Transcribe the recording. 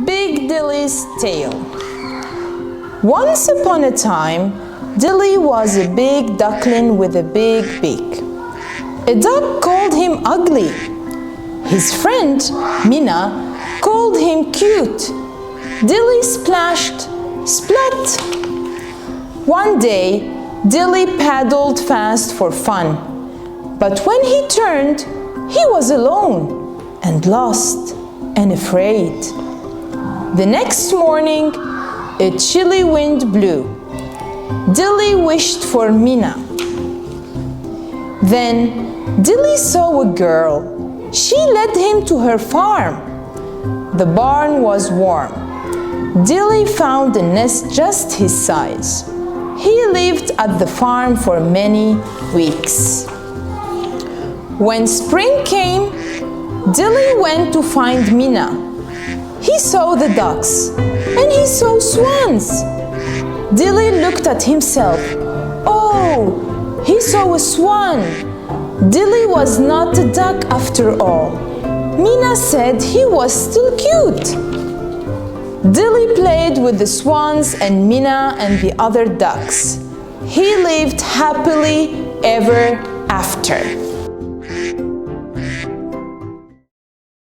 Big Dilly's Tale. Once upon a time, Dilly was a big duckling with a big beak. A duck called him ugly. His friend, Mina, called him cute. Dilly splashed, splat. One day, Dilly paddled fast for fun. But when he turned, he was alone and lost and afraid. The next morning, a chilly wind blew. Dilly wished for Mina. Then Dilly saw a girl. She led him to her farm. The barn was warm. Dilly found a nest just his size. He lived at the farm for many weeks. When spring came, Dilly went to find Mina. He saw the ducks and he saw swans. Dilly looked at himself. Oh, he saw a swan. Dilly was not a duck after all. Mina said he was still cute. Dilly played with the swans and Mina and the other ducks. He lived happily ever after.